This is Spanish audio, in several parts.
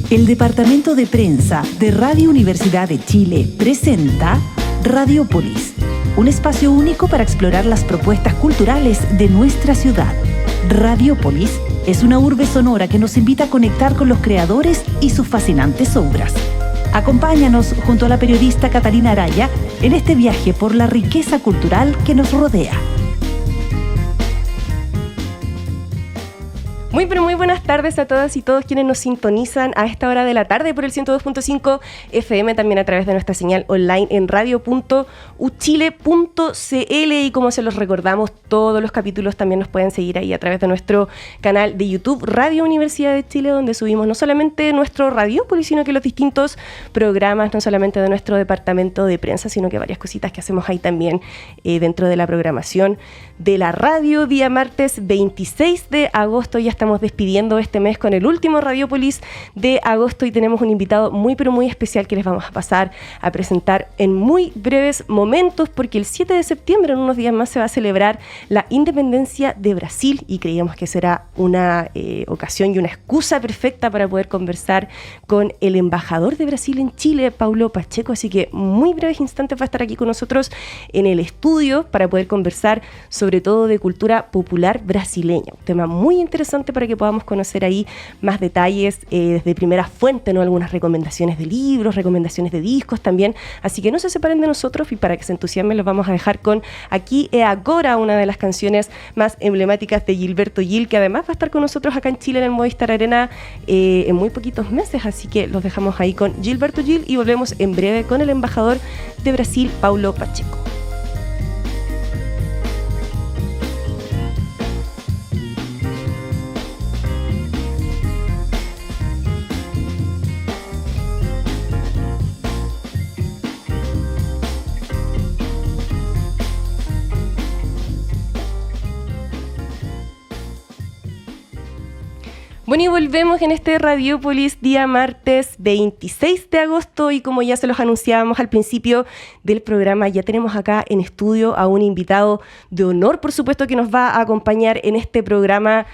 El Departamento de Prensa de Radio Universidad de Chile presenta Radiopolis, un espacio único para explorar las propuestas culturales de nuestra ciudad. Radiopolis es una urbe sonora que nos invita a conectar con los creadores y sus fascinantes obras. Acompáñanos junto a la periodista Catalina Araya en este viaje por la riqueza cultural que nos rodea. Muy buenas tardes a todas y todos quienes nos sintonizan a esta hora de la tarde por el 102.5 FM, también a través de nuestra señal online en radio.uchile.cl, y como se los recordamos, todos los capítulos también nos pueden seguir ahí a través de nuestro canal de YouTube Radio Universidad de Chile, donde subimos no solamente nuestro Radiopolis, sino que los distintos programas, no solamente de nuestro departamento de prensa, sino que varias cositas que hacemos ahí también dentro de la programación de la radio. Día martes 26 de agosto, ya estamos despidiendo este mes con el último Radiopolis de agosto y tenemos un invitado muy especial que les vamos a pasar a presentar en muy breves momentos, porque el 7 de septiembre, en unos días más, se va a celebrar la independencia de Brasil y creíamos que será una ocasión y una excusa perfecta para poder conversar con el embajador de Brasil en Chile, Paulo Pacheco, así que muy breves instantes va a estar aquí con nosotros en el estudio para poder conversar sobre todo de cultura popular brasileña, un tema muy interesante para que podamos conocer ahí más detalles desde primera fuente, ¿no? Algunas recomendaciones de libros, recomendaciones de discos también, así que no se separen de nosotros, y para que se entusiasmen los vamos a dejar con Aquí e Agora, una de las canciones más emblemáticas de Gilberto Gil, que además va a estar con nosotros acá en Chile en el Movistar Arena en muy poquitos meses, así que los dejamos ahí con Gilberto Gil y volvemos en breve con el embajador de Brasil, Paulo Pacheco. Bueno, y volvemos en este Radiopolis día martes 26 de agosto, y como ya se los anunciábamos al principio del programa, ya tenemos acá en estudio a un invitado de honor, por supuesto, que nos va a acompañar en este programa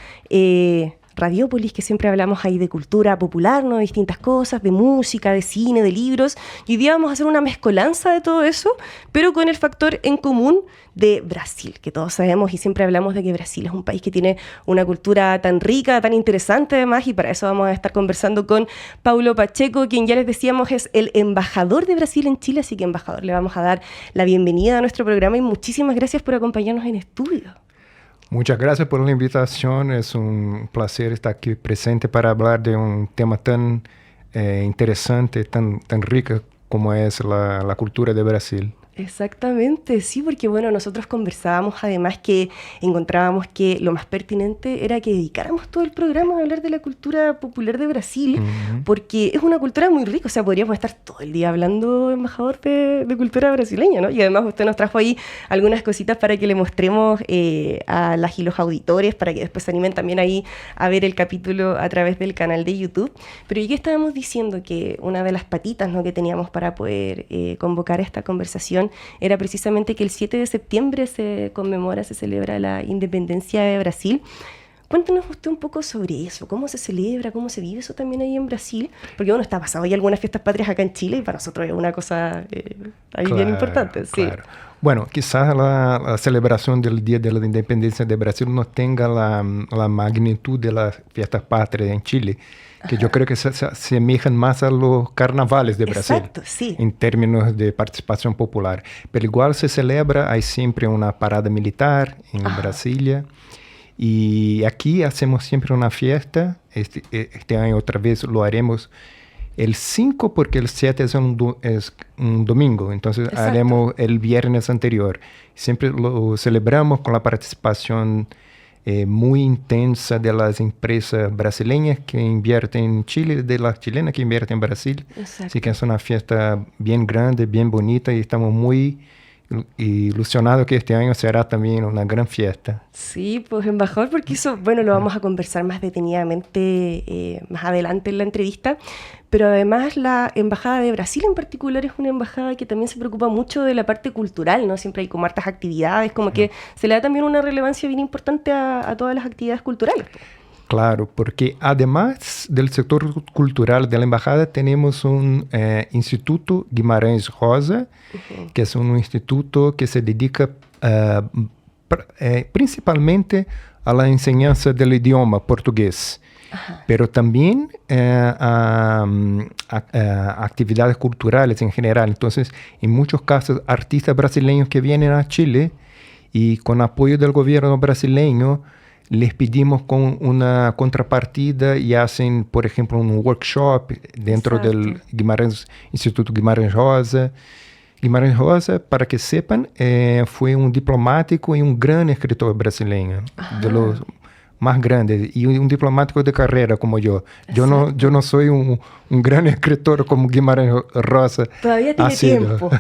Radiopolis, que siempre hablamos ahí de cultura popular, ¿no? De distintas cosas, de música, de cine, de libros, y hoy día vamos a hacer una mezcolanza de todo eso, pero con el factor en común de Brasil, que todos sabemos y siempre hablamos de que Brasil es un país que tiene una cultura tan rica, tan interesante además, y para eso vamos a estar conversando con Paulo Pacheco, quien ya les decíamos es el embajador de Brasil en Chile, así que embajador, le vamos a dar la bienvenida a nuestro programa y muchísimas gracias por acompañarnos en estudio. Muchas gracias por la invitación, es un placer estar aquí presente para hablar de un tema tan interesante, tan rico como es la cultura de Brasil. Exactamente, sí, porque bueno, nosotros conversábamos además que encontrábamos que lo más pertinente era que dedicáramos todo el programa a hablar de la cultura popular de Brasil, porque es una cultura muy rica, o sea, podríamos estar todo el día hablando, embajador, de cultura brasileña, ¿no? Y además usted nos trajo ahí algunas cositas para que le mostremos a las y los auditores, para que después se animen también ahí a ver el capítulo a través del canal de YouTube. Pero ya que estábamos diciendo que una de las patitas, ¿no?, que teníamos para poder convocar esta conversación era precisamente que el 7 de septiembre se celebra la independencia de Brasil. Cuéntanos usted un poco sobre eso, cómo se celebra, cómo se vive eso también ahí en Brasil, porque bueno, está pasando ya algunas fiestas patrias acá en Chile y para nosotros es una cosa ahí bien importante. Sí. Claro. Bueno, quizás la celebración del Día de la Independencia de Brasil no tenga la magnitud de las fiestas patrias en Chile, que yo creo que se asemejan más a los carnavales de Brasil. Exacto, sí. En términos de participación popular. Pero igual se celebra, hay siempre una parada militar en Brasilia. Y aquí hacemos siempre una fiesta. Este año otra vez lo haremos el 5 porque el 7 es un domingo. Entonces haremos el viernes anterior. Siempre lo celebramos con la participación muy intensa de las empresas brasileñas que invierten en Chile, de las chilenas que invierten en Brasil. Exacto. Así que es una fiesta bien grande, bien bonita, y estamos muy ilusionados que este año será también una gran fiesta. Sí, pues embajador, porque eso, bueno, lo vamos a conversar más detenidamente más adelante en la entrevista, pero además la Embajada de Brasil en particular es una embajada que también se preocupa mucho de la parte cultural, ¿no? Siempre hay como hartas actividades, como que se le da también una relevancia bien importante a todas las actividades culturales. Claro, porque además del sector cultural de la embajada, tenemos un Instituto Guimarães Rosa, que es un instituto que se dedica principalmente a la enseñanza del idioma portugués, pero también a actividades culturales en general. Entonces, en muchos casos, artistas brasileños que vienen a Chile y con apoyo del gobierno brasileño, les pedimos con una contrapartida y hacen, por ejemplo, un workshop dentro del Instituto Guimarães Rosa. Guimarães Rosa, para que sepan, fue un diplomático y un gran escritor brasileño, de los más grandes, y un diplomático de carrera como yo. Yo no soy un gran escritor como Guimarães Rosa. Todavía tiene tiempo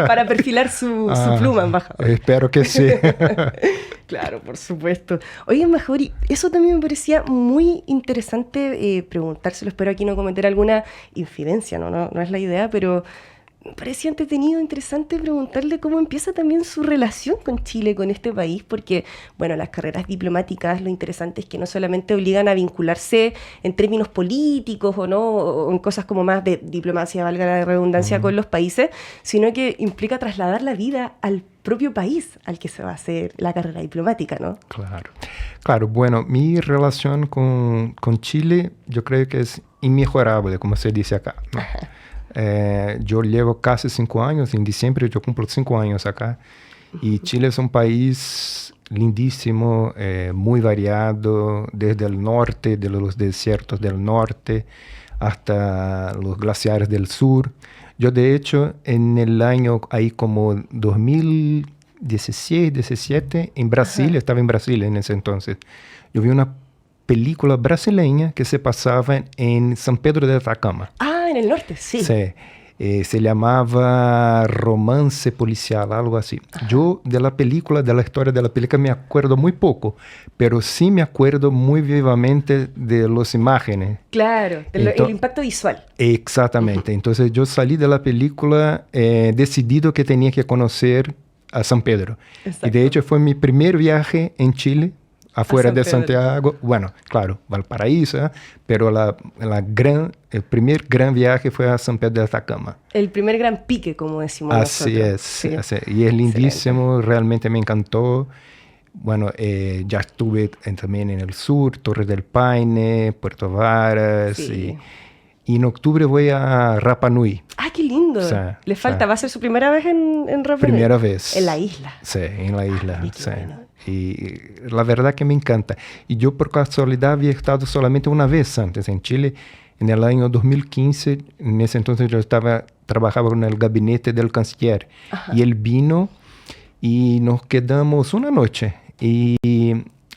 para perfilar su pluma, embajador. Espero que sí. Claro, por supuesto. Oye, embajador, y eso también me parecía muy interesante preguntárselo. Espero aquí no cometer alguna infidencia, no es la idea, pero me parecía entretenido, interesante preguntarle cómo empieza también su relación con Chile, con este país, porque, bueno, las carreras diplomáticas, lo interesante es que no solamente obligan a vincularse en términos políticos o en cosas como más de diplomacia, valga la redundancia, con los países, sino que implica trasladar la vida al propio país al que se va a hacer la carrera diplomática, ¿no? Claro. Bueno, mi relación con Chile yo creo que es inmejorable, como se dice acá, ¿no? Yo llevo casi 5 años, en diciembre yo cumplo 5 años acá, y Chile es un país lindísimo, muy variado, desde el norte, de los desiertos del norte, hasta los glaciares del sur. Yo, de hecho, en el año ahí como 2016, 17, en Brasil, estaba en Brasil en ese entonces, yo vi una película brasileña que se pasaba en San Pedro de Atacama. En el norte, sí. Sí. Se llamaba Romance Policial, algo así. Yo de la historia de la película me acuerdo muy poco, pero sí me acuerdo muy vivamente de las imágenes. Claro, el impacto visual. Exactamente. Entonces yo salí de la película decidido que tenía que conocer a San Pedro. Exacto. Y de hecho fue mi primer viaje en Chile, afuera de Santiago. Bueno, claro, Valparaíso, pero el primer gran viaje fue a San Pedro de Atacama. El primer gran pique, como decimos nosotros. Sí. Y es lindísimo, excelente. Realmente me encantó. Bueno, ya estuve también en el sur, Torres del Paine, Puerto Varas, y en octubre voy a Rapa Nui. ¡Ah, qué lindo! Le falta, ¿va a ser su primera vez en Rapa Nui? Primera vez. En la isla. Sí, en la isla. Sí. Y la verdad que me encanta. Y yo por casualidad había estado solamente una vez antes en Chile, en el año 2015. En ese entonces yo trabajaba en el gabinete del canciller. Y él vino y nos quedamos una noche. Y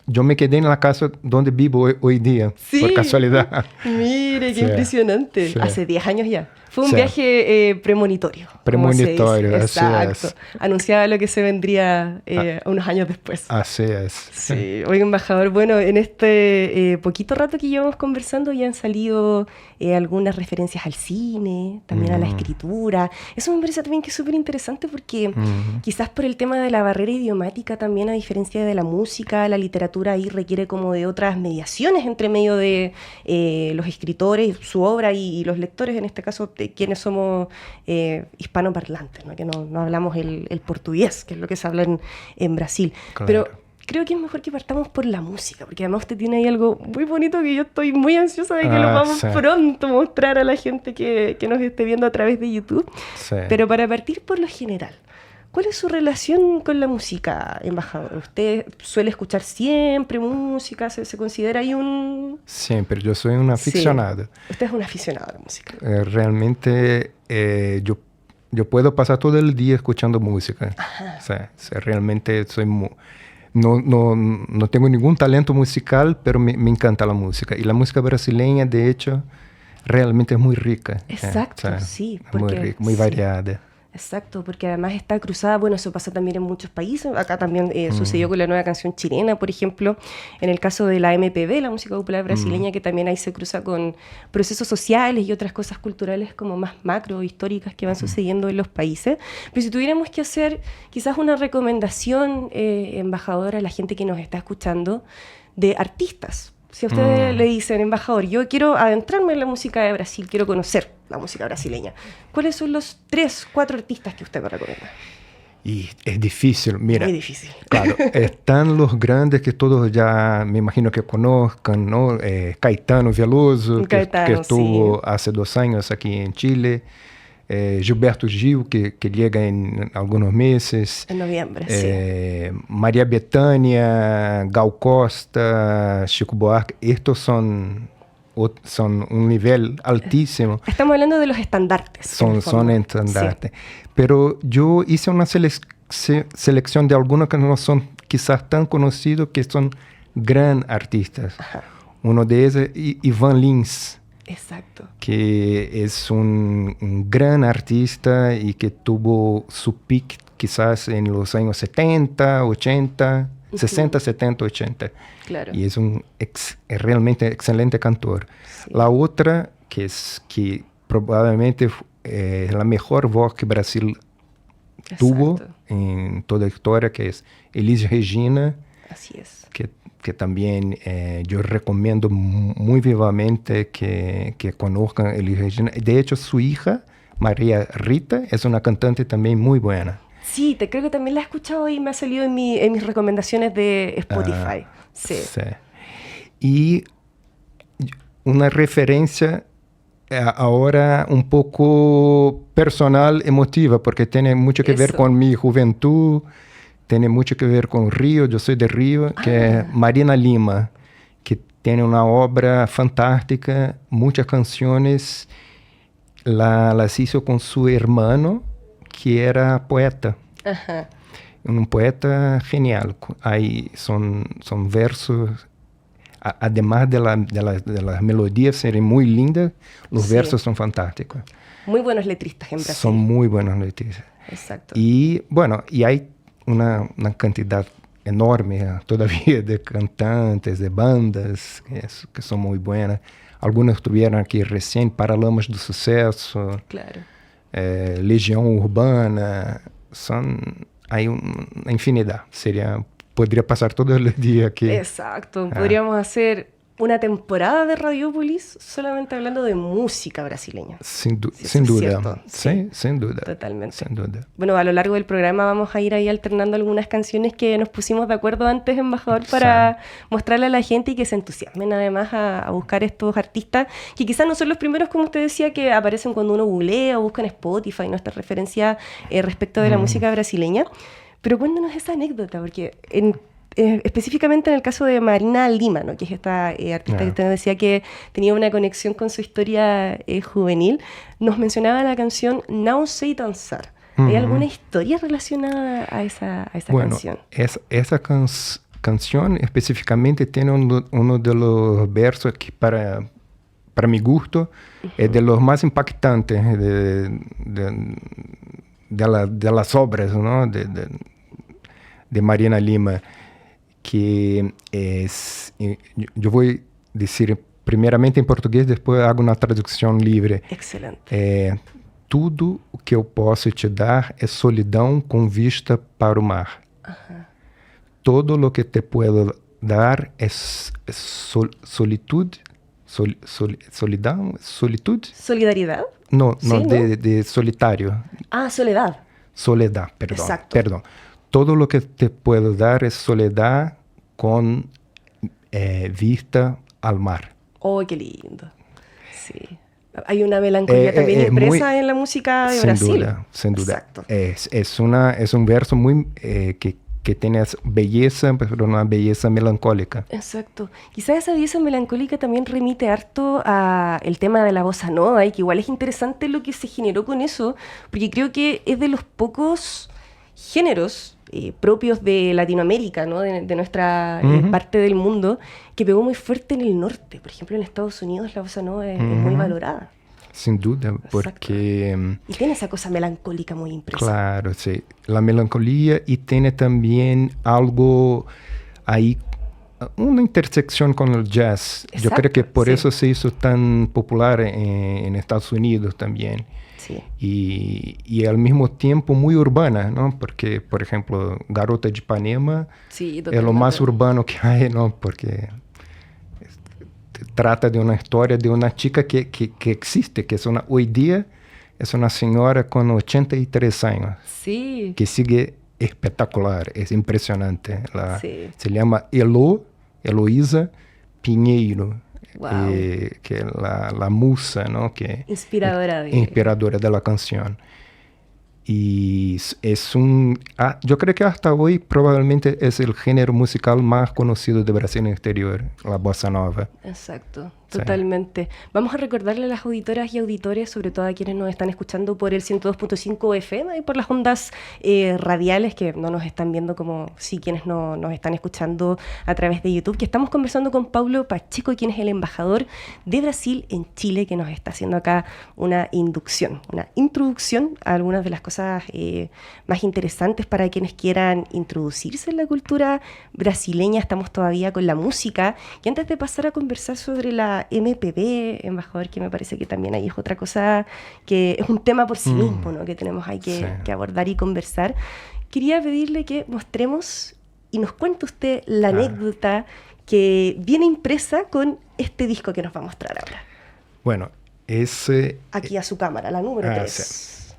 yo me quedé en la casa donde vivo hoy día, por casualidad. Mire, qué impresionante. Sí. Hace 10 años ya. Fue un viaje premonitorio. Premonitorio, así exacto. Es. Anunciaba lo que se vendría unos años después. Así es. Sí. Oiga, embajador, bueno, en este poquito rato que llevamos conversando ya han salido algunas referencias al cine, también a la escritura. Eso me parece también que es súper interesante porque quizás por el tema de la barrera idiomática también, a diferencia de la música, la literatura ahí requiere como de otras mediaciones entre medio de los escritores, su obra y los lectores, en este caso quienes somos hispanoparlantes, ¿no? Que no hablamos el portugués, que es lo que se habla en Brasil. Claro. Pero creo que es mejor que partamos por la música, porque además usted tiene ahí algo muy bonito que yo estoy muy ansiosa de que lo vamos pronto mostrar a la gente que nos esté viendo a través de YouTube. Sí. Pero para partir por lo general, ¿cuál es su relación con la música, embajador? ¿Usted suele escuchar siempre música? ¿Se considera ahí un...? Siempre, yo soy un aficionado. Sí. Usted es un aficionado a la música. Realmente yo puedo pasar todo el día escuchando música. O sea, realmente soy no tengo ningún talento musical, pero me encanta la música. Y la música brasileña, de hecho, realmente es muy rica. Exacto, sí. Porque, muy rica, muy variada. Exacto, porque además está cruzada, bueno, eso pasa también en muchos países, acá también sucedió con la nueva canción chilena, por ejemplo, en el caso de la MPB, la música popular brasileña, que también ahí se cruza con procesos sociales y otras cosas culturales como más macro, históricas que van sucediendo en los países. Pero si tuviéramos que hacer quizás una recomendación, embajadora, a la gente que nos está escuchando, de artistas, Si a usted le dicen, embajador, yo quiero adentrarme en la música de Brasil, quiero conocer la música brasileña, ¿cuáles son los 3, 4 artistas que usted me recomienda? Y es difícil, mira. Muy difícil. Claro, están los grandes que todos ya me imagino que conozcan, ¿no? Caetano Veloso, que estuvo hace 2 años aquí en Chile. Gilberto Gil, que llega en algunos meses. En noviembre, sí. María Bethânia, Gal Costa, Chico Buarque. Estos son un nivel altísimo. Estamos hablando de los estandartes. Son estandartes. Sí. Pero yo hice una selección de algunos que no son quizás tan conocidos, que son gran artistas. Ajá. Uno de ellos es Ivan Lins. Exacto. Que es un gran artista y que tuvo su peak quizás en los años 70, 80, 60, 70, 80. Claro. Y es realmente excelente cantor. Sí. La otra, que probablemente es la mejor voz que Brasil tuvo en toda la historia, que es Elis Regina. Así es. Que también yo recomiendo muy vivamente que conozcan a Elis Regina. De hecho, su hija, María Rita, es una cantante también muy buena. Sí, creo que también la he escuchado y me ha salido en mis recomendaciones de Spotify. Sí. Y una referencia ahora un poco personal, emotiva, porque tiene mucho que ver con mi juventud. Tiene mucho que ver con Río, yo soy de Río, que es Marina Lima, que tiene una obra fantástica, muchas canciones, las hizo con su hermano, que era poeta. Ajá. Un poeta genial. Ahí son versos, además de las melodías serem muy lindas, los versos son fantásticos. Muy buenos letristas en Brasil. Son muy buenos letristas. Exacto. Y bueno, y hay una cantidad enorme todavía de cantantes, de bandas que son muy buenas. Algunos estuvieron aquí recién, Paralamas do Sucesso, claro. Legião Urbana, hay una infinidad. Podría pasar todo el día aquí. Exacto, podríamos hacer una temporada de Radiópolis solamente hablando de música brasileña. Sin duda. Sí, sin duda. Totalmente. Sin duda. Bueno, a lo largo del programa vamos a ir ahí alternando algunas canciones que nos pusimos de acuerdo antes, embajador, para mostrarle a la gente y que se entusiasmen además a buscar estos artistas, que quizás no son los primeros, como usted decía, que aparecen cuando uno googlea o busca en Spotify nuestra referencia respecto de la música brasileña. Pero cuéntanos esa anécdota, porque específicamente en el caso de Marina Lima, ¿no? Que es esta artista que usted decía que tenía una conexión con su historia juvenil, nos mencionaba la canción Não Sei Dançar. ¿Hay alguna historia relacionada a esa canción? Esa canción específicamente tiene uno de los versos que para mi gusto es de los más impactantes de las obras, ¿no? de Marina Lima, que es, yo voy a decir primeramente en portugués, después hago una traducción libre. Excelente. Tudo o que eu posso te dar é solidão com vista para o mar. Todo lo que te puedo dar é solitude. Solidão? Solitude? ¿Solidaridad? No, de solitario. Soledad. Soledad, perdón. Exacto. Perdón. Todo lo que te puedo dar es soledad con vista al mar. ¡Oh, qué lindo! Sí. Hay una melancolía también impresa en la música de Brasil. Sin duda. Exacto. Es un verso muy que tiene belleza, pero una belleza melancólica. Exacto. Quizás esa belleza melancólica también remite harto al tema de la bossa nova, y que igual es interesante lo que se generó con eso, porque creo que es de los pocos géneros propios de Latinoamérica, ¿no? de nuestra parte del mundo, que pegó muy fuerte en el norte. Por ejemplo, en Estados Unidos la bossa nova es muy valorada. Sin duda, porque... Y tiene esa cosa melancólica muy impresa. Claro, sí. La melancolía, y tiene también algo ahí, una intersección con el jazz. Exacto, yo creo que por eso se hizo tan popular en Estados Unidos también. Sí. Y al mismo tiempo muy urbana, ¿no? Porque, por ejemplo, Garota de Ipanema es lo más urbano que hay, ¿no? Porque trata de una historia de una chica que existe, que es hoy día es una señora con 83 años. Sí. Que sigue espectacular, es impresionante. Sí. Se llama Eloísa Pinheiro. Wow. Que es la musa, ¿no? Que inspiradora de la canción. Y es yo creo que hasta hoy probablemente es el género musical más conocido de Brasil en el exterior, la bossa nova. Exacto, totalmente. Sí. Vamos a recordarle a las auditoras y auditores, sobre todo a quienes nos están escuchando por el 102.5 FM y por las ondas radiales, que no nos están viendo como sí quienes no nos están escuchando a través de YouTube, que estamos conversando con Paulo Pacheco, quien es el embajador de Brasil en Chile, que nos está haciendo acá una introducción a algunas de las cosas más interesantes para quienes quieran introducirse en la cultura brasileña. Estamos todavía con la música, y antes de pasar a conversar sobre la MPB, embajador, que me parece que también ahí es otra cosa que es un tema por sí mismo, ¿no? Que tenemos ahí que abordar y conversar, quería pedirle que mostremos y nos cuente usted la anécdota que viene impresa con este disco que nos va a mostrar ahora. Bueno, aquí a su cámara, la número 3. Sí.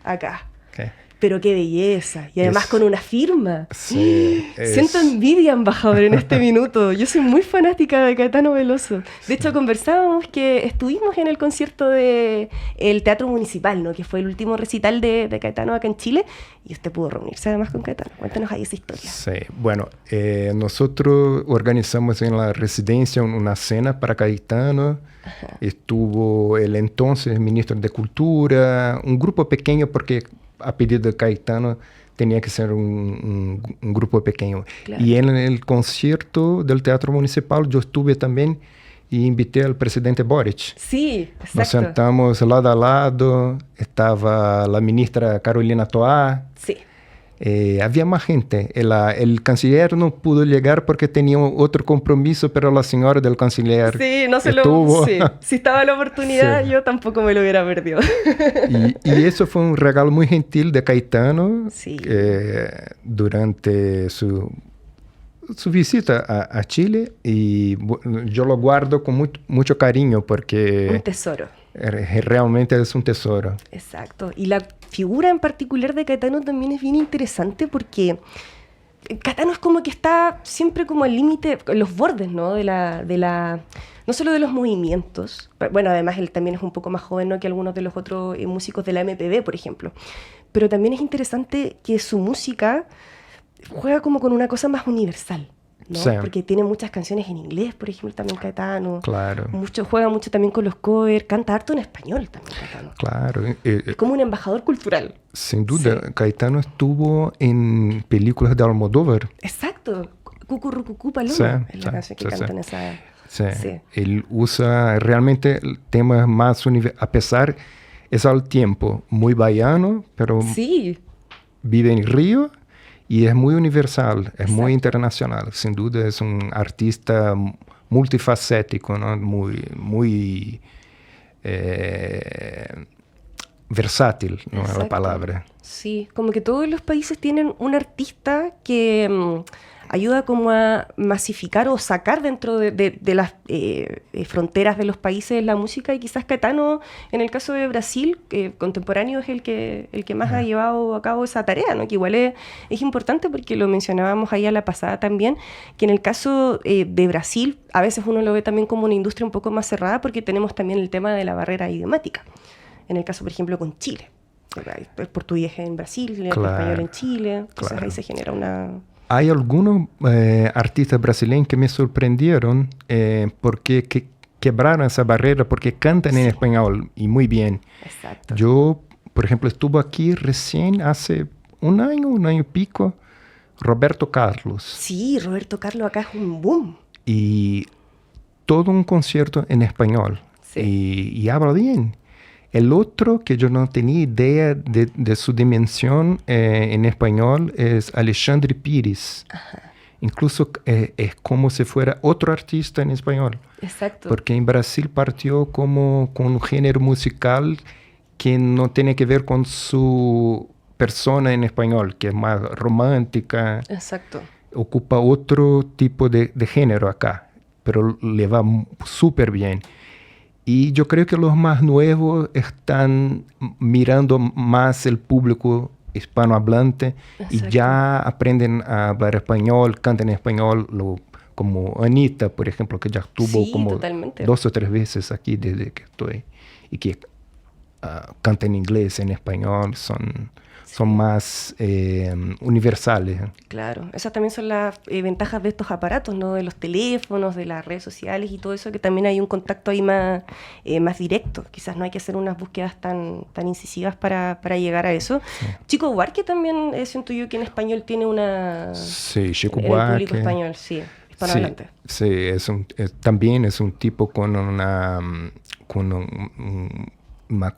Acá. Okay. Pero qué belleza. Y además con una firma. Sí, Siento envidia, embajador, en este minuto. Yo soy muy fanática de Caetano Veloso. De hecho, conversábamos que estuvimos en el concierto del Teatro Municipal, ¿no? Que fue el último recital de Caetano acá en Chile. Y usted pudo reunirse además con Caetano. Cuéntanos ahí esa historia. Sí, bueno, nosotros organizamos en la residencia una cena para Caetano. Ajá. Estuvo el entonces ministro de Cultura, un grupo pequeño porque a pedido de Caetano tenía que ser un grupo pequeño. Claro. Y en el concierto del Teatro Municipal yo estuve también y invité al presidente Boric. Sí, exacto. Nos sentamos lado a lado, estaba la ministra Carolina Toá. Sí. Había más gente. El canciller no pudo llegar porque tenía otro compromiso, pero la señora del canciller estuvo. Sí. Si estaba la oportunidad, sí. Yo tampoco me lo hubiera perdido. Y eso fue un regalo muy gentil de Caetano, sí. Durante su visita a Chile, y yo lo guardo con mucho cariño porque... Un tesoro. Realmente es un tesoro. Exacto. Y la figura en particular de Caetano también es bien interesante porque Caetano es como que está siempre como al límite, los bordes, ¿no? No solo de los movimientos. Bueno, además él también es un poco más joven, ¿no? Que algunos de los otros músicos de la MPB, por ejemplo. Pero también es interesante que su música juega como con una cosa más universal, ¿no? Sí. Porque tiene muchas canciones en inglés, por ejemplo, también Caetano. Claro. Juega mucho también con los covers, canta harto en español también Caetano. Claro. Es como un embajador cultural. Sin duda, sí. Caetano estuvo en películas de Almodóvar. Exacto. Cucurrucucú Paloma, sí, es la canción que canta en esa... Sí. Sí. Él usa realmente temas más a pesar, es al tiempo muy baiano, pero sí. Vive en Río. Y es muy universal, es Exacto. Muy internacional. Sin duda es un artista multifacético, ¿no? Muy versátil, ¿no? Es la palabra. Sí, como que todos los países tienen un artista que ayuda como a masificar o sacar dentro de las fronteras de los países la música, y quizás Caetano, en el caso de Brasil, contemporáneo, es el que más ha llevado a cabo esa tarea, ¿no? Que igual es importante porque lo mencionábamos ahí a la pasada también, que en el caso de Brasil a veces uno lo ve también como una industria un poco más cerrada porque tenemos también el tema de la barrera idiomática. En el caso, por ejemplo, con Chile. El portugués en Brasil, el español en Chile, entonces ahí se genera una... Hay algunos artistas brasileños que me sorprendieron porque quebraron esa barrera, porque cantan en español y muy bien. Exacto. Yo, por ejemplo, estuve aquí recién hace un año y pico, Roberto Carlos. Sí, Roberto Carlos acá es un boom. Y todo un concierto en español. Sí. Y habla bien. El otro que yo no tenía idea de su dimensión en español es Alexandre Pires. Ajá. Incluso es como si fuera otro artista en español. Exacto. Porque en Brasil partió como con un género musical que no tiene que ver con su persona en español, que es más romántica. Exacto. Ocupa otro tipo de género acá. pero le va súper bien. Y yo creo que los más nuevos están mirando más el público hispanohablante. Exacto. Y ya aprenden a hablar español, cantan en español, como Anita, por ejemplo, que ya estuvo como totalmente. 2 o 3 veces aquí desde que estoy, y que canta en inglés, en español, son más universales. Claro, esas también son las ventajas de estos aparatos, ¿no? De los teléfonos, de las redes sociales y todo eso, que también hay un contacto ahí más directo. Quizás no hay que hacer unas búsquedas tan incisivas para llegar a eso. Sí. Chico Buarque también, siento yo que en español tiene una... Sí, Chico Buarque. El público español, sí. Sí, también es un tipo con una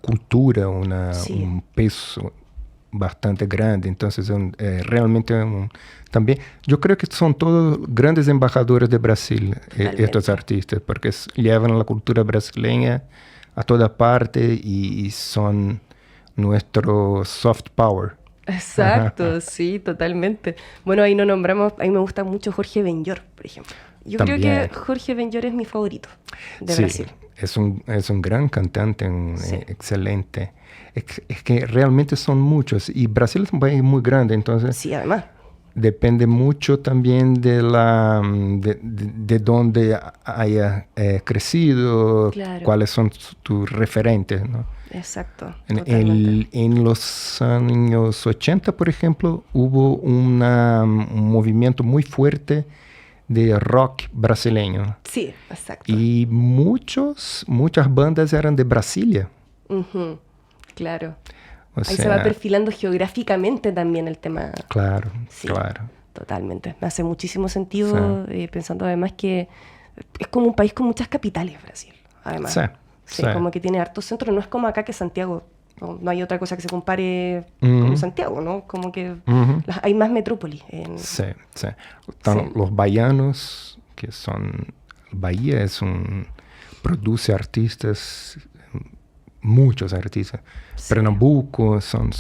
cultura, un peso bastante grande. Entonces, realmente también, yo creo que son todos grandes embajadores de Brasil, estos artistas, porque llevan la cultura brasileña a toda parte y son nuestro soft power. Exacto, sí, totalmente. Bueno, ahí no nombramos, a mí me gusta mucho Jorge Benjor, por ejemplo. Yo también creo que Jorge Benjor es mi favorito de Brasil. Es un gran cantante, excelente. Es que realmente son muchos. Y Brasil es un país muy grande, entonces... Sí, además. Depende mucho también de dónde haya crecido, claro. Cuáles son tus referentes, ¿no? Exacto. En los años 80, por ejemplo, hubo un movimiento muy fuerte de rock brasileño. Sí, exacto. Y muchas bandas eran de Brasilia. Uh-huh. Claro. Ahí se va perfilando geográficamente también el tema. Claro, sí, claro. Totalmente. Me hace muchísimo sentido, pensando además que es como un país con muchas capitales, Brasil. Además. Sí, como que tiene hartos centros. No es como acá que Santiago. No hay otra cosa que se compare con Santiago, ¿no? Como que hay más metrópolis. Sí. Están los baianos, que son... Bahía produce artistas, muchos artistas. Sí. Pernambuco, son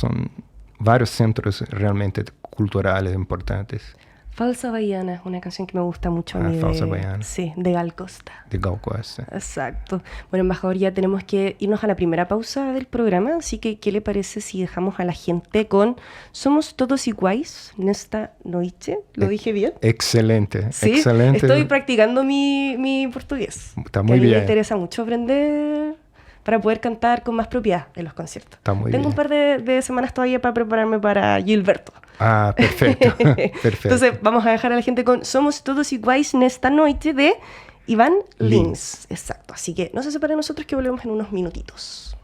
varios centros realmente culturales importantes. Falsa Baiana, una canción que me gusta mucho a mí. Falsa Baiana. Sí, de Gal Costa. De Gal Costa. Exacto. Bueno, embajador, ya tenemos que irnos a la primera pausa del programa, así que ¿qué le parece si dejamos a la gente con Somos Todos Iguais nesta noite? ¿Lo dije bien? Excelente, ¿Sí? Excelente. Estoy practicando mi portugués. Está muy bien. Me interesa mucho aprender para poder cantar con más propiedad en los conciertos. Tengo un par de semanas todavía para prepararme para Gilberto. Ah, perfecto. Perfecto. Entonces vamos a dejar a la gente con Somos Todos Iguais nesta noite de Iván Lins. Exacto. Así que no se separen nosotros, que volvemos en unos minutitos.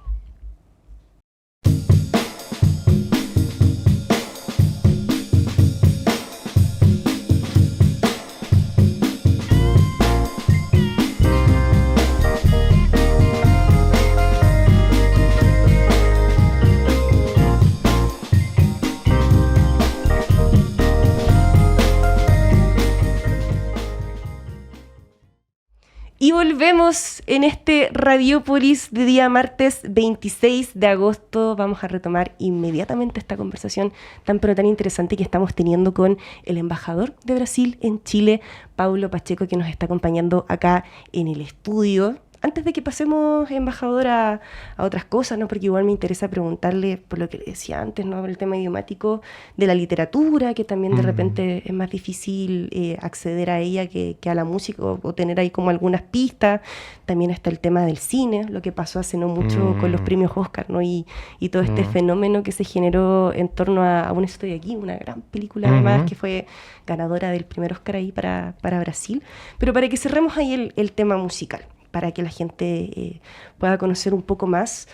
Y volvemos en este Radiópolis de día martes 26 de agosto. Vamos a retomar inmediatamente esta conversación tan pero tan interesante que estamos teniendo con el embajador de Brasil en Chile, Paulo Pacheco, que nos está acompañando acá en el estudio. Antes de que pasemos, embajador, a otras cosas, ¿no? Porque igual me interesa preguntarle, por lo que le decía antes, ¿no? Por el tema idiomático de la literatura, que también de repente es más difícil acceder a ella que a la música, o tener ahí como algunas pistas. También está el tema del cine, lo que pasó hace no mucho con los premios Oscar, ¿no? Y todo este fenómeno que se generó en torno a Aún estoy aquí, una gran película además que fue ganadora del primer Oscar ahí para Brasil. Pero para que cerremos ahí el tema musical, para que la gente pueda conocer un poco más.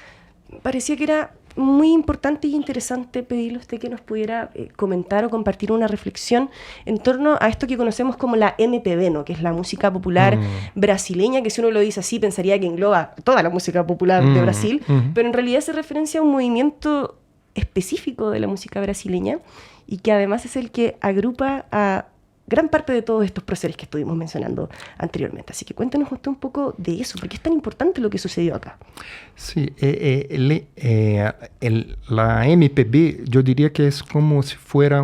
Parecía que era muy importante y interesante pedirle a usted que nos pudiera comentar o compartir una reflexión en torno a esto que conocemos como la MPB, ¿no? Que es la música popular brasileña, que si uno lo dice así pensaría que engloba toda la música popular de Brasil, pero en realidad se referencia a un movimiento específico de la música brasileña y que además es el que agrupa a gran parte de todos estos próceres que estuvimos mencionando anteriormente. Así que cuéntanos usted un poco de eso, porque es tan importante lo que sucedió acá. Sí, la MPB yo diría que es como si fuera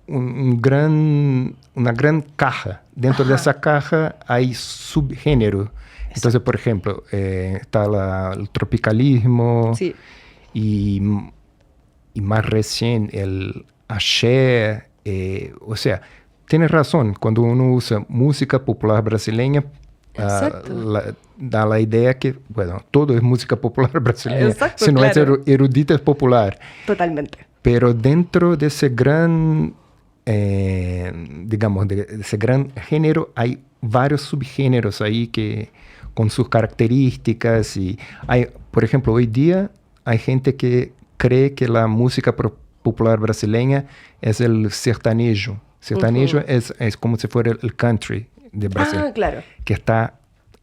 una gran caja. Dentro de esa caja hay subgénero. Entonces, por ejemplo, está el tropicalismo Sí. y más recién el axé. O sea, tienes razón, cuando uno usa música popular brasileña, da la idea que, bueno, todo es música popular brasileña. Exacto, si no claro. es erudita, es popular. Totalmente. Pero dentro de ese gran, digamos, de ese gran género, hay varios subgéneros ahí que con sus características. Y hay, por ejemplo, hoy día hay gente que cree que la música popular brasileña es el sertanejo. Sertanejo es como si fuera el country de Brasil. Ah, claro. Que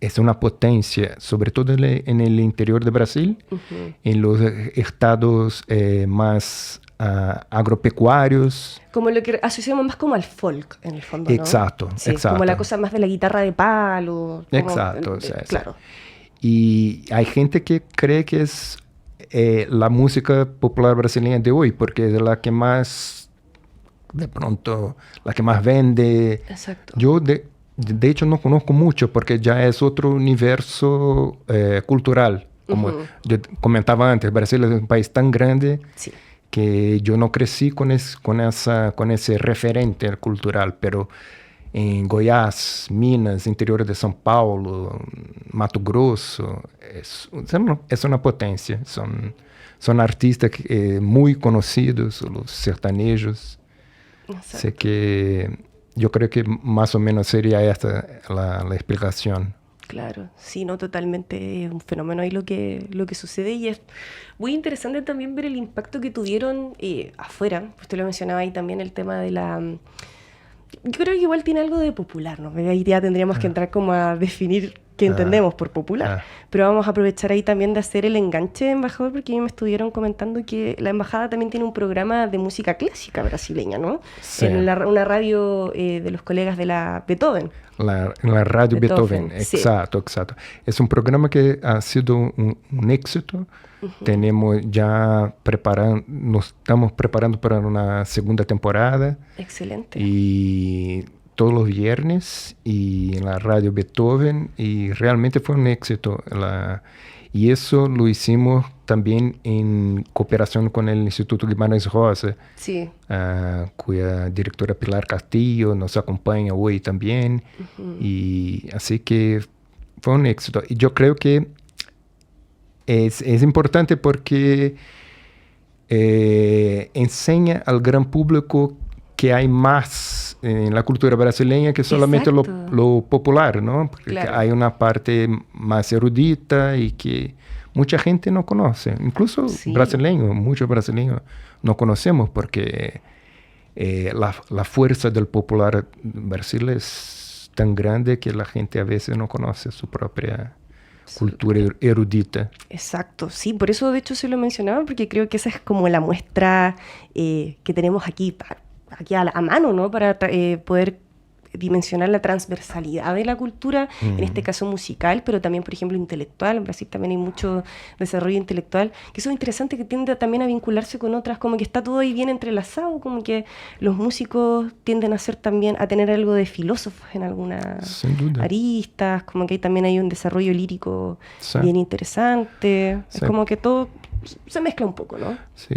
es una potencia, sobre todo en el interior de Brasil, en los estados más agropecuarios. Como lo que asociamos más como al folk, en el fondo, ¿no? Exacto, Sí, exacto. como la cosa más de la guitarra de palo. Exacto, o sea, claro. Y hay gente que cree que es la música popular brasileña de hoy, porque es la que más, de pronto, la que más vende. Exacto. Yo, de hecho, no conozco mucho, porque ya es otro universo cultural. Como yo comentaba antes, Brasil es un país tan grande que yo no crecí con ese referente cultural, pero en Goiás, Minas, interior de São Paulo, Mato Grosso, es una potencia. Son artistas muy conocidos, los sertanejos. Exacto. Así que yo creo que más o menos sería esta la explicación. Claro, sí, no, totalmente es un fenómeno ahí lo que sucede, y es muy interesante también ver el impacto que tuvieron afuera. Usted lo mencionaba ahí también, el tema de la... Yo creo que igual tiene algo de popular, ¿no? Ahí ya tendríamos que entrar como a definir qué entendemos por popular. Pero vamos a aprovechar ahí también de hacer el enganche, embajador, porque me estuvieron comentando que la embajada también tiene un programa de música clásica brasileña, ¿no? Sí. En una radio de los colegas de la Beethoven. En la radio Beethoven, sí. Exacto. Es un programa que ha sido un éxito. Tenemos ya nos estamos preparando para una segunda temporada. Excelente. Y todos los viernes y en la radio Beethoven, y realmente fue un éxito. Y eso lo hicimos también en cooperación con el Instituto Guimarães Rosa, sí. Cuya directora Pilar Castillo nos acompaña hoy también. Y así que fue un éxito. Y yo creo que es importante porque enseña al gran público que hay más en la cultura brasileña que solamente lo popular, ¿no? Porque claro. hay una parte más erudita y que mucha gente no conoce. Incluso muchos brasileños no conocemos, porque la fuerza del popular Brasil es tan grande que la gente a veces no conoce su propia cultura erudita. Exacto, sí, por eso de hecho se lo mencionaba, porque creo que esa es como la muestra que tenemos aquí a mano, ¿no? Para poder dimensionar la transversalidad de la cultura, en este caso musical, pero también, por ejemplo, intelectual. En Brasil también hay mucho desarrollo intelectual, que eso es interesante, que tiende también a vincularse con otras, como que está todo ahí bien entrelazado, como que los músicos tienden a tener algo de filósofos en algunas aristas, como que también hay un desarrollo lírico bien interesante. Es como que todo se mezcla un poco, ¿no? Sí,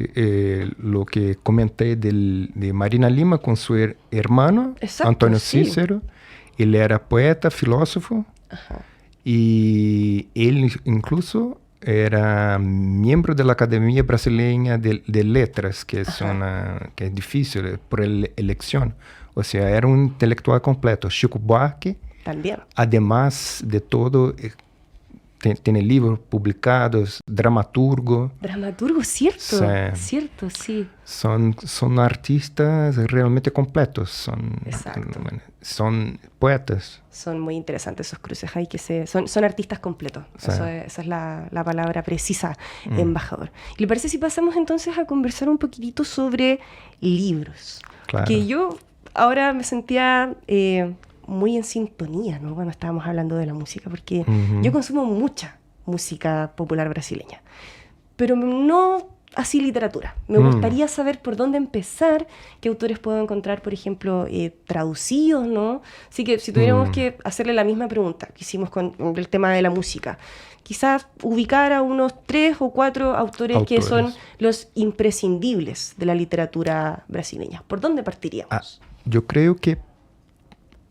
lo que comenté de Marina Lima con su hermano, Antonio Cícero. Él era poeta, filósofo, y él incluso era miembro de la Academia Brasileña de Letras, que es difícil por elección. O sea, era un intelectual completo. Chico Buarque, también. Además de todo, tiene libros publicados, dramaturgo. Dramaturgo, cierto, Sí. Cierto, sí. Son artistas realmente completos, son poetas. Son muy interesantes esos cruces ahí, son artistas completos. Sí. Esa es la palabra precisa, embajador. ¿Le parece si pasamos entonces a conversar un poquitito sobre libros? Claro. Que yo ahora me sentía muy en sintonía, ¿no? Cuando estábamos hablando de la música, porque yo consumo mucha música popular brasileña, pero no así literatura. Me gustaría saber por dónde empezar, qué autores puedo encontrar, por ejemplo, traducidos, ¿no? Así que si tuviéramos que hacerle la misma pregunta que hicimos con el tema de la música, quizás ubicar a unos 3 o 4 autores que son los imprescindibles de la literatura brasileña. ¿Por dónde partiríamos? Yo creo que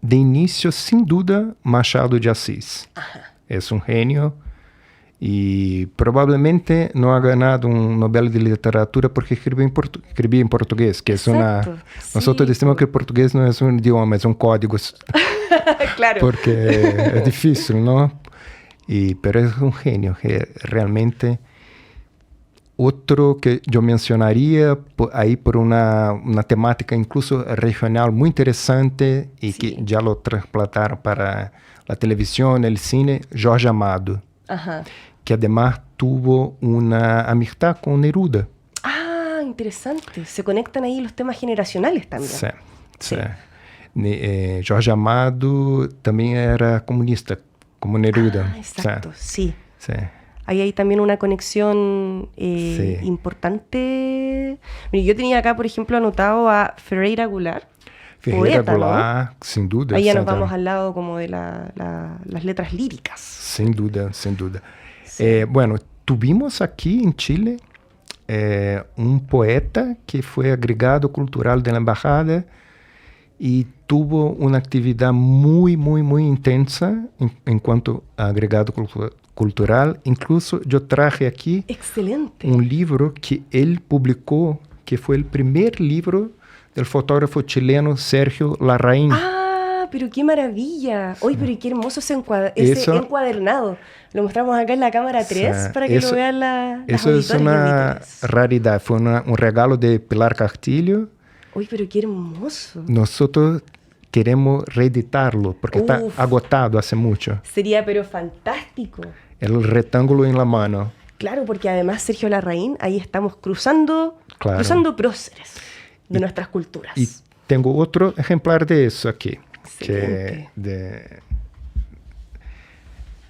de inicio, sin duda, Machado de Assis. Ajá. Es un genio y probablemente no ha ganado un Nobel de Literatura porque escribía en portugués, que es una... Sí, Nosotros decimos que el portugués no es un idioma, es un código. Claro. Porque es difícil, ¿no? Pero es un genio que realmente... Otro que yo mencionaría ahí por una temática incluso regional muy interesante y que ya lo trasplantaron para la televisión, el cine, Jorge Amado. Ajá. Que además tuvo una amistad con Neruda. Ah, interesante. Se conectan ahí los temas generacionales también. Sí. Jorge Amado también era comunista, como Neruda. Ah, exacto, sí. Ahí hay también una conexión importante. Yo tenía acá, por ejemplo, anotado a Ferreira Goulart. Ferreira poeta, Goulart, ¿no? sin duda. Ahí ya nos vamos al lado como de las letras líricas. Sin duda. Sí. Bueno, tuvimos aquí en Chile un poeta que fue agregado cultural de la embajada y tuvo una actividad muy intensa en cuanto a agregado cultural. Incluso yo traje aquí un libro que él publicó, que fue el primer libro del fotógrafo chileno Sergio Larraín. ¡Ah, pero qué maravilla! Oye, pero qué hermoso ese encuadernado. Lo mostramos acá en la cámara 3 para que lo vean las Eso es una raridad. Fue un regalo de Pilar Castillo. Uy, pero qué hermoso. Nosotros queremos reeditarlo porque está agotado hace mucho. Sería pero fantástico. El rectángulo en la mano. Claro, porque además Sergio Larraín, ahí estamos cruzando próceres de nuestras culturas. Y tengo otro ejemplar de eso aquí.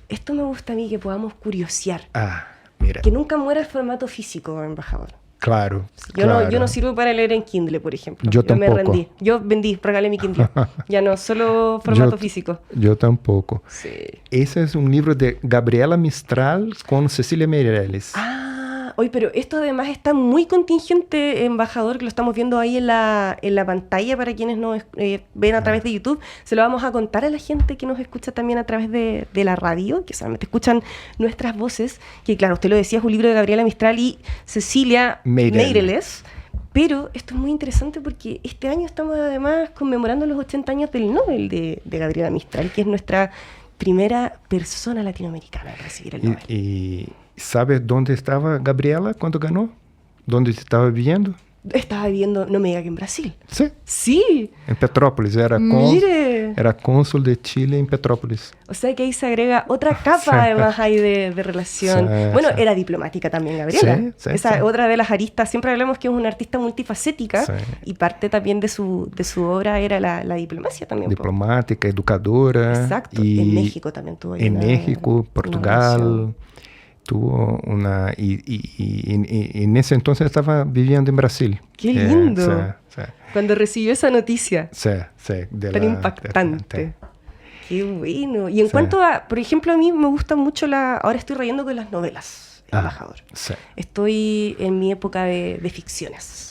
Esto me gusta a mí, que podamos curiosear. Mira. Que nunca muera el formato físico, embajador. Claro. Yo no sirvo para leer en Kindle, por ejemplo. Yo tampoco. Me rendí. Yo regalé mi Kindle. Ya no, solo formato físico. Yo tampoco. Sí. Ese es un libro de Gabriela Mistral con Cecilia Meirelles. Oye, pero esto además está muy contingente, embajador, que lo estamos viendo ahí en la pantalla para quienes nos ven a través de YouTube. Se lo vamos a contar a la gente que nos escucha también a través de la radio, que solamente escuchan nuestras voces, que claro, usted lo decía, es un libro de Gabriela Mistral y Cecilia Meirelles. Pero esto es muy interesante porque este año estamos además conmemorando los 80 años del Nobel de Gabriela Mistral, que es nuestra primera persona latinoamericana en recibir el Nobel. ¿Y sabes dónde estaba Gabriela cuando ganó? ¿Dónde estaba viviendo? Estaba viviendo, no me diga que en Brasil. Sí. Sí. En Petrópolis. Era cónsul de Chile en Petrópolis. O sea que ahí se agrega otra capa además ahí de relación. Bueno, era diplomática también Gabriela. Esa otra de las aristas. Siempre hablamos que es una artista multifacética y parte también de su obra era la diplomacia también. Diplomática, educadora. Exacto. Y en México también tuvo. En México, Portugal. Tuvo una... Y en ese entonces estaba viviendo en Brasil. ¡Qué lindo! Cuando recibió esa noticia. Tan impactante. ¡Qué bueno! Y en cuanto a... Por ejemplo, a mí me gusta mucho ahora estoy rayando con las novelas, embajador. Estoy en mi época de ficciones.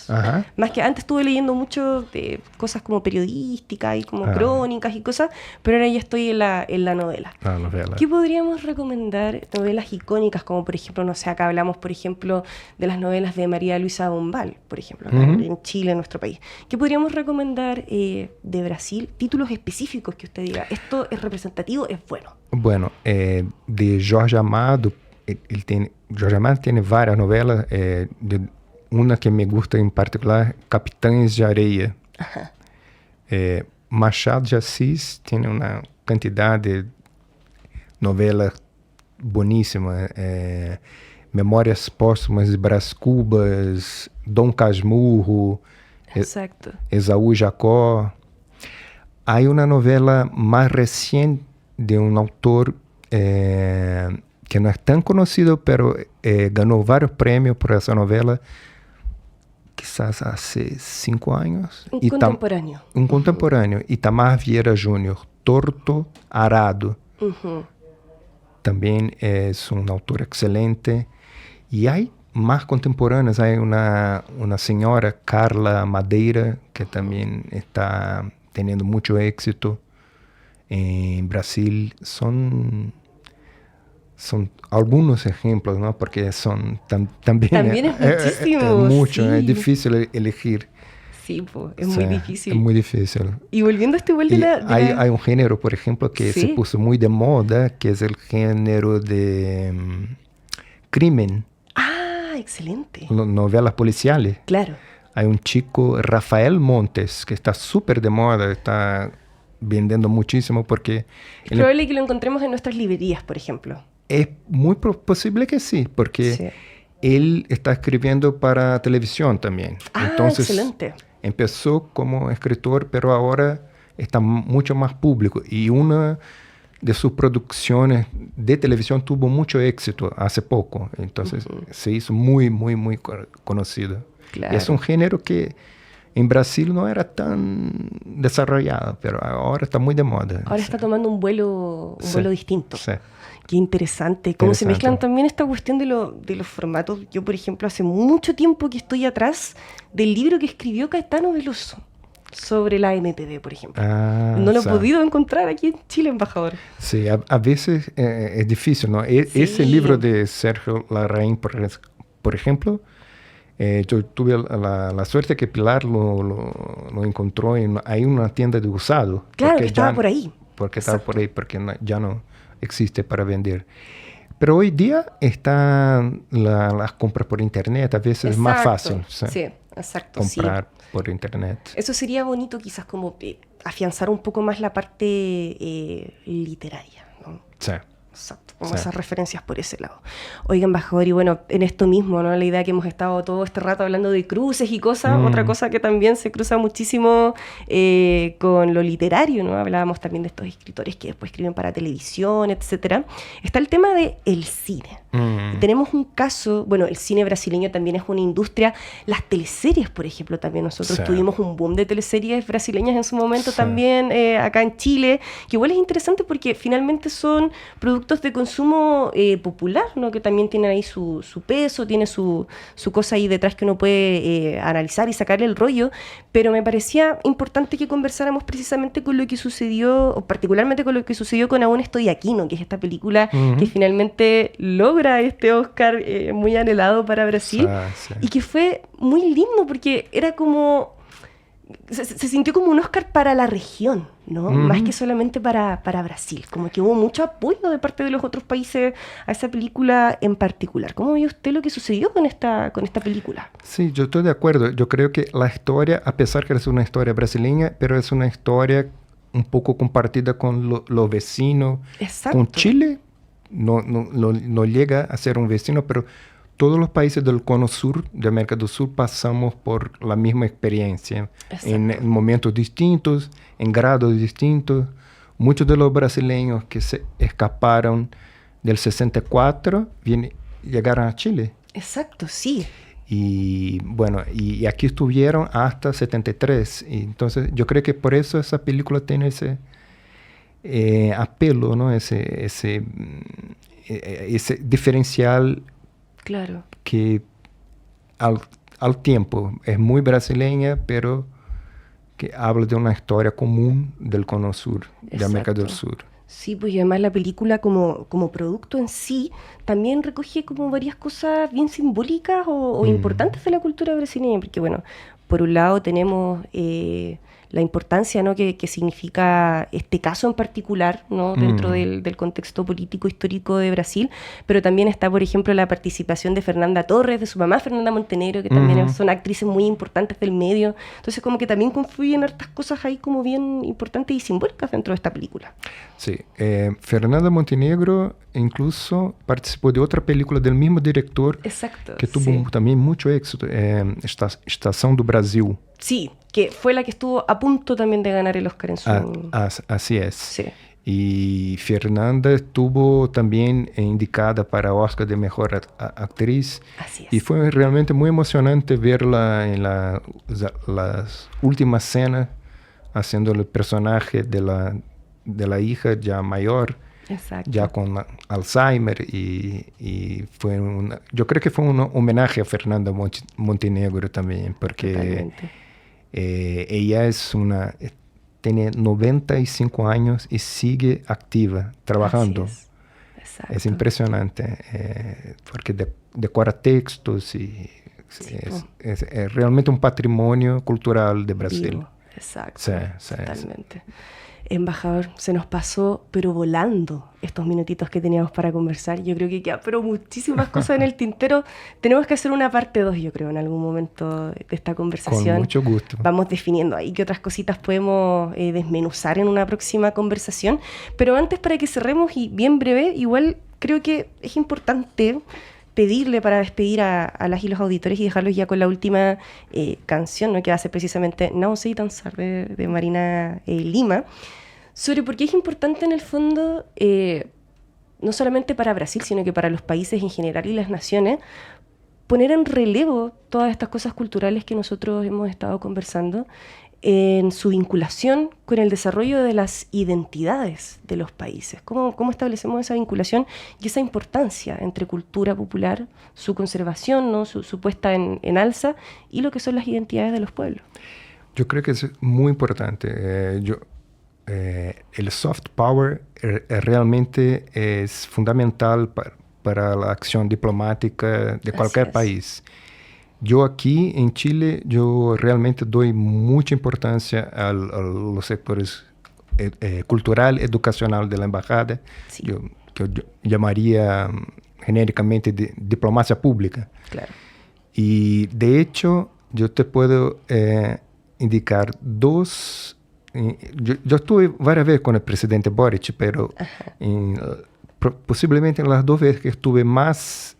Más que antes estuve leyendo mucho de cosas como periodísticas y como crónicas y cosas, pero ahora ya estoy en la novela. ¿Qué podríamos recomendar? Novelas icónicas, como por ejemplo, no sé, acá hablamos, por ejemplo, de las novelas de María Luisa Bombal, por ejemplo, acá en Chile, en nuestro país. ¿Qué podríamos recomendar de Brasil? Títulos específicos que usted diga, esto es representativo, es bueno. Bueno, de Jorge Amado, Jorge Amado tiene varias novelas, una que me gusta en particular, Capitães de Areia. Machado de Assis tiene una cantidad de novelas buenísimas. Memórias Póstumas de Brás Cubas, Dom Casmurro, Esaú Jacó. Hay una novela más reciente de un autor que no es tan conocido, pero ganó varios premios por esa novela, quizás hace 5 años. Un contemporáneo. Un contemporáneo. Itamar Vieira Jr., Torto Arado. También es un autor excelente. Y hay más contemporáneos. Hay una señora, Carla Madeira, que también está teniendo mucho éxito en Brasil. Son algunos ejemplos, ¿no? Porque son también es muchísimo. Es mucho, sí. Es difícil elegir. Sí, es muy difícil. Es muy difícil. Y volviendo a este igual hay un género, por ejemplo, que ¿sí? se puso muy de moda, que es el género de crimen. Ah, excelente. Novelas policiales. Claro. Hay un chico, Rafael Montes, que está súper de moda, está vendiendo muchísimo porque... Es probable que lo encontremos en nuestras librerías, por ejemplo. Es muy posible que sí, porque él está escribiendo para televisión también. Ah, entonces, excelente. Empezó como escritor, pero ahora está mucho más público. Y una de sus producciones de televisión tuvo mucho éxito hace poco. Entonces se hizo muy, muy, muy conocido. Claro. Y es un género que en Brasil no era tan desarrollado, pero ahora está muy de moda. Ahora está tomando un vuelo distinto. Sí. Qué interesante. Cómo se mezclan también esta cuestión de los formatos. Yo, por ejemplo, hace mucho tiempo que estoy atrás del libro que escribió Caetano Veloso sobre la MPB, por ejemplo. No lo he podido encontrar aquí en Chile, embajador. Sí, a veces es difícil, ¿no? Ese libro de Sergio Larraín, por ejemplo, yo tuve la suerte que Pilar lo encontró hay una tienda de usado. Claro, que estaba por ahí. Porque estaba por ahí, porque ya no existe para vender. Pero hoy día están las compras por internet, a veces es más fácil. Sí, exacto. Comprar por internet. Eso sería bonito quizás como afianzar un poco más la parte literaria, ¿no? Sí. Exacto, como esas referencias por ese lado. Oiga, embajador, y bueno, en esto mismo, ¿no? La idea que hemos estado todo este rato hablando de cruces y cosas, otra cosa que también se cruza muchísimo con lo literario, ¿no? Hablábamos también de estos escritores que después escriben para televisión, etcétera. Está el tema del cine. Y tenemos un caso, bueno, el cine brasileño también es una industria, las teleseries, por ejemplo, también nosotros tuvimos un boom de teleseries brasileñas en su momento también acá en Chile, que igual es interesante porque finalmente son productos de consumo popular, ¿no? Que también tienen ahí su peso, tiene su cosa ahí detrás que uno puede analizar y sacarle el rollo, pero me parecía importante que conversáramos precisamente con lo que sucedió, o particularmente con lo que sucedió con Aún estoy aquí, ¿no? Que es esta película que finalmente logra este Oscar muy anhelado para Brasil y que fue muy lindo porque era como se sintió como un Oscar para la región, ¿no? Más que solamente para Brasil, como que hubo mucho apoyo de parte de los otros países a esa película en particular. ¿Cómo vio usted lo que sucedió con esta película? Sí, yo estoy de acuerdo. Yo creo que la historia, a pesar que es una historia brasileña, pero es una historia un poco compartida con los vecinos. Exacto. Con Chile no llega a ser un vecino, pero todos los países del cono sur de América del Sur pasamos por la misma experiencia. En momentos distintos, en grados distintos. Muchos de los brasileños que se escaparon del 64 llegaron a Chile. Exacto, sí. Y bueno, y aquí estuvieron hasta 73. Y entonces yo creo que por eso esa película tiene ese apelo, ¿no? Ese diferencial. Claro. Que al tiempo es muy brasileña, pero que habla de una historia común del cono sur, de América del Sur. Sí, pues y además la película como producto en sí también recoge como varias cosas bien simbólicas o importantes de la cultura brasileña, porque bueno, por un lado tenemos la importancia, ¿no? que significa este caso en particular, ¿no? Dentro del contexto político histórico de Brasil, pero también está, por ejemplo, la participación de Fernanda Torres, de su mamá Fernanda Montenegro, que también son actrices muy importantes del medio. Entonces como que también confluyen hartas cosas ahí como bien importantes y simbólicas dentro de esta película. Sí, Fernanda Montenegro incluso participó de otra película del mismo director. Exacto, que tuvo también mucho éxito, Estación do Brasil. Sí, que fue la que estuvo a punto también de ganar el Oscar en su... Así es. Sí. Y Fernanda estuvo también indicada para Oscar de Mejor Actriz. Así es. Y fue realmente muy emocionante verla en las últimas escenas haciendo el personaje de la hija ya mayor. Exacto. Ya con Alzheimer, y fue yo creo que fue un homenaje a Fernanda Montenegro también, porque ella tiene 95 años y sigue activa, trabajando. Así es. Exacto. Es impresionante, porque decora textos y Sí, es realmente un patrimonio cultural de Brasil. Vivo. Exacto, Sí, totalmente. Embajador, se nos pasó, pero volando, estos minutitos que teníamos para conversar. Yo creo que queda, pero muchísimas cosas en el tintero. Tenemos que hacer una parte 2, yo creo, en algún momento de esta conversación. Con mucho gusto. Vamos definiendo ahí qué otras cositas podemos desmenuzar en una próxima conversación. Pero antes, para que cerremos, y bien breve, igual creo que es importante pedirle para despedir a las y los auditores y dejarlos ya con la última canción, ¿no? Que va a ser precisamente No Sé Danzar de Marina Lima, sobre por qué es importante en el fondo, no solamente para Brasil, sino que para los países en general y las naciones, poner en relevo todas estas cosas culturales que nosotros hemos estado conversando en su vinculación con el desarrollo de las identidades de los países. ¿Cómo establecemos esa vinculación y esa importancia entre cultura popular, su conservación, ¿no? su puesta en alza, y lo que son las identidades de los pueblos? Yo creo que es muy importante. El soft power realmente es fundamental para la acción diplomática de cualquier país. Yo aquí en Chile, yo realmente doy mucha importancia a los sectores cultural, educacional de la embajada, que yo llamaría genéricamente diplomacia pública. Claro. Y de hecho, yo te puedo indicar dos. Yo estuve varias veces con el presidente Boric, pero posiblemente en las 2 veces que estuve más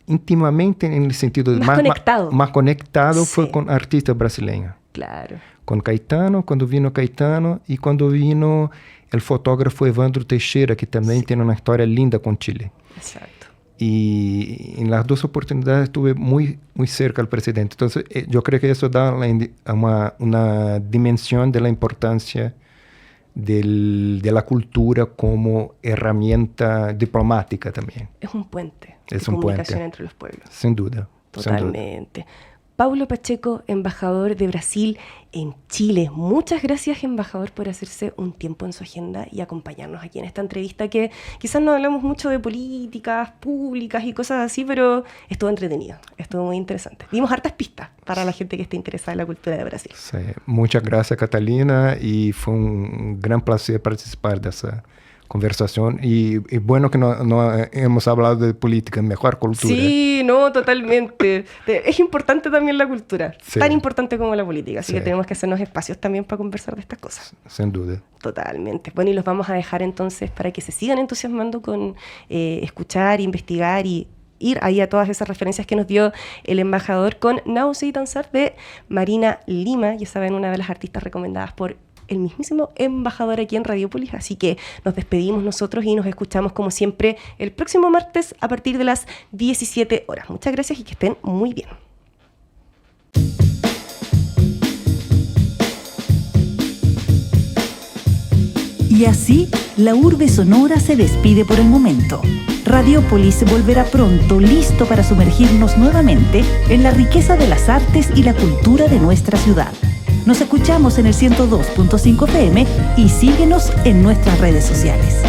íntimamente, en el sentido de más conectado, fue con artistas brasileños. Claro. Con Caetano, cuando vino Caetano, y cuando vino el fotógrafo Evandro Teixeira, que también tiene una historia linda con Chile. Exacto. Y en las 2 oportunidades estuve muy, muy cerca al presidente. Entonces, yo creo que eso da una dimensión de la importancia de la cultura como herramienta diplomática también. Es un puente. Es de un comunicación puente. entre los pueblos. Sin duda. Totalmente. Sin duda. Paulo Pacheco, embajador de Brasil en Chile. Muchas gracias, embajador, por hacerse un tiempo en su agenda y acompañarnos aquí en esta entrevista, que quizás no hablamos mucho de políticas públicas y cosas así, pero estuvo entretenido, estuvo muy interesante. Dimos hartas pistas para la gente que esté interesada en la cultura de Brasil. Sí. Muchas gracias, Catalina, y fue un gran placer participar de esa conversación, y bueno que no hemos hablado de política, mejor cultura. Sí, no, totalmente. Es importante también la cultura, tan importante como la política, así que tenemos que hacernos espacios también para conversar de estas cosas. Sin duda. Totalmente. Bueno, y los vamos a dejar entonces para que se sigan entusiasmando con escuchar, investigar y ir ahí a todas esas referencias que nos dio el embajador con No Sé Danzar de Marina Lima, ya saben, una de las artistas recomendadas por el mismísimo embajador aquí en Radiopolis. Así que nos despedimos nosotros y nos escuchamos como siempre el próximo martes a partir de las 17 horas. Muchas gracias y que estén muy bien. Y así, la urbe sonora se despide por el momento. Radiopolis volverá pronto, listo para sumergirnos nuevamente en la riqueza de las artes y la cultura de nuestra ciudad. Nos escuchamos en el 102.5 FM y síguenos en nuestras redes sociales.